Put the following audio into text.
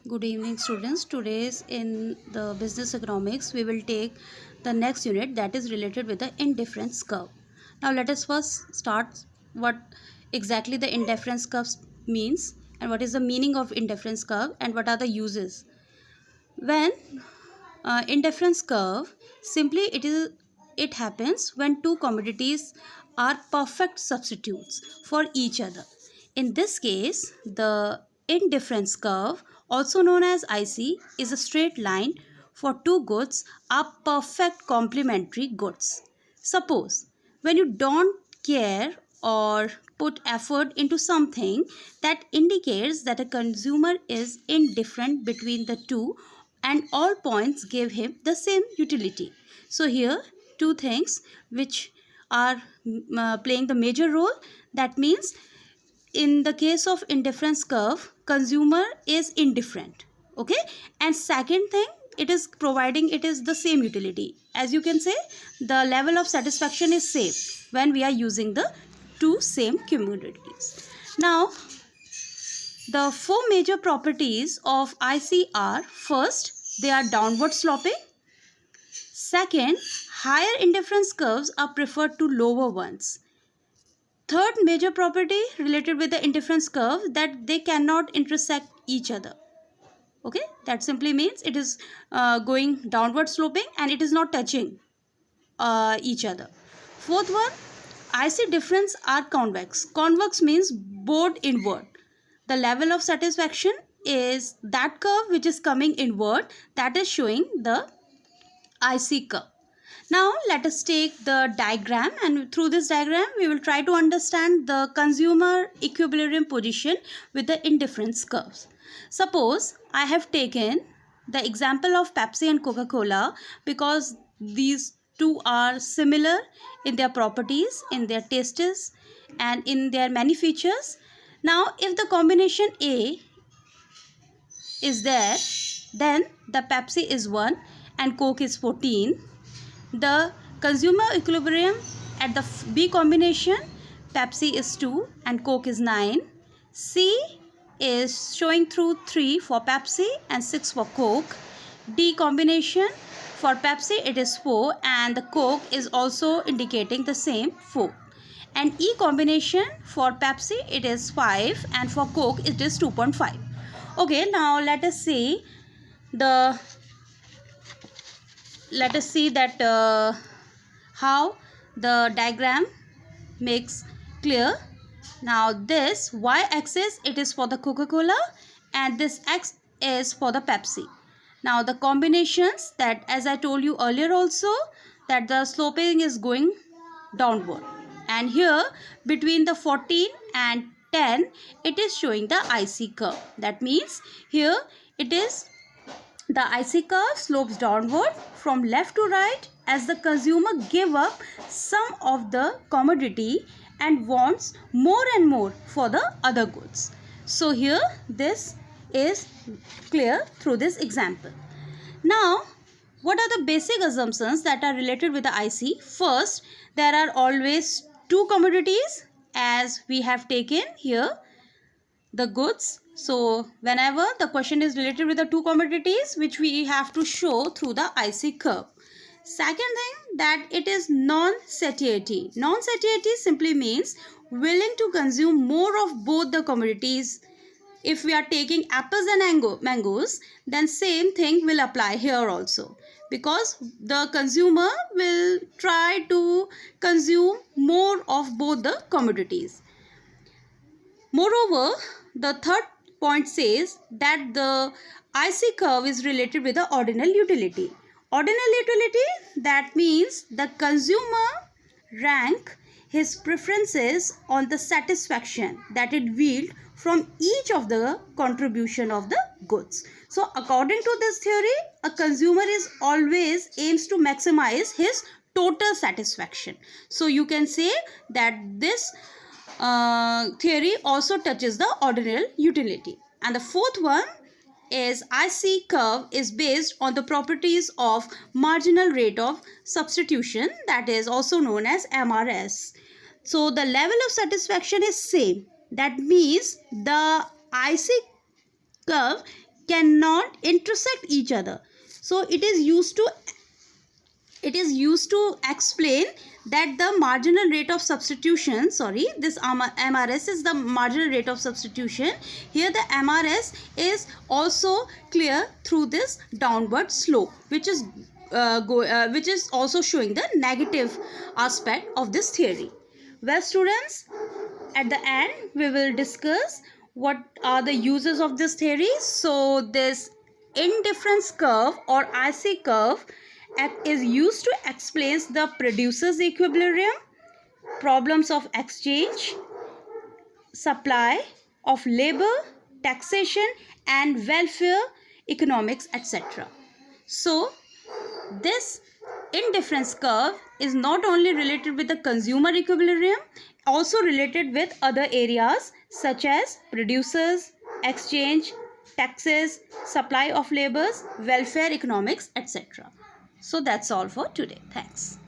Good evening, students. Today's in the business economics, we will take the next unit that is related with the indifference curve. Now, let us first start what exactly the indifference curve means and what is the meaning of indifference curve and what are the uses. When indifference curve, simply it happens when two commodities are perfect substitutes for each other. In this case, the indifference curve, also known as IC, is a straight line for two goods are perfect complementary goods. Suppose when you don't care or put effort into something, that indicates that a consumer is indifferent between the two and all points give him the same utility. So here two things which are playing the major role. That means in the case of indifference curve, consumer is indifferent, okay, and second thing, it is providing it is the same utility. As you can say, the level of satisfaction is same when we are using the two same commodities. Now, the four major properties of IC are: first, they are downward sloping; second, higher indifference curves are preferred to lower ones; third major property related with the indifference curve, that they cannot intersect each other. Okay, that simply means it is going downward sloping and it is not touching each other. Fourth one, IC difference are convex. Convex means board inward. The level of satisfaction is that curve which is coming inward, that is showing the IC curve. Now let us take the diagram, and through this diagram we will try to understand the consumer equilibrium position with the indifference curves. Suppose I have taken the example of Pepsi and Coca-Cola because these two are similar in their properties, in their tastes and in their many features. Now if the combination A is there, then the Pepsi is 1 and Coke is 14. The consumer equilibrium at the B combination, Pepsi is 2 and Coke is 9. C is showing through 3 for Pepsi and 6 for Coke. D combination, for Pepsi it is 4 and the Coke is also indicating the same 4. And E combination, for Pepsi it is 5 and for Coke it is 2.5. Okay, now let us see that how the diagram makes clear. Now this y-axis, it is for the Coca-Cola and this x is for the Pepsi. Now the combinations, that as I told you earlier also, that the sloping is going downward, and here between the 14 and 10 it is showing the IC curve. That means here it is the IC curve slopes downward from left to right as the consumer give up some of the commodity and wants more and more for the other goods. So here this is clear through this example. Now, what are the basic assumptions that are related with the IC? First, there are always two commodities as we have taken here the goods. So whenever the question is related with the two commodities, which we have to show through the IC curve. Second thing, that it is non-satiety. Non-satiety simply means willing to consume more of both the commodities. If we are taking apples and mangoes, then same thing will apply here also, because the consumer will try to consume more of both the commodities. Moreover, the third point says that the IC curve is related with the ordinal utility. Ordinal utility, that means the consumer rank his preferences on the satisfaction that it yield from each of the contribution of the goods. So according to this theory, a consumer is always aims to maximize his total satisfaction. So you can say that this theory also touches the ordinal utility. And the fourth one is IC curve is based on the properties of marginal rate of substitution, that is also known as MRS. So the level of satisfaction is same. That means the IC curve cannot intersect each other. So it is used to explain that the marginal rate of substitution, sorry, this MRS is the marginal rate of substitution. Here the MRS is also clear through this downward slope, which is which is also showing the negative aspect of this theory. Well students, at the end we will discuss what are the uses of this theory. So this indifference curve or IC curve is used to explain the producer's equilibrium, problems of exchange, supply of labor, taxation and welfare economics, etc. So this indifference curve is not only related with the consumer equilibrium, also related with other areas such as producers, exchange, taxes, supply of labors, welfare economics, etc. So that's all for today. Thanks.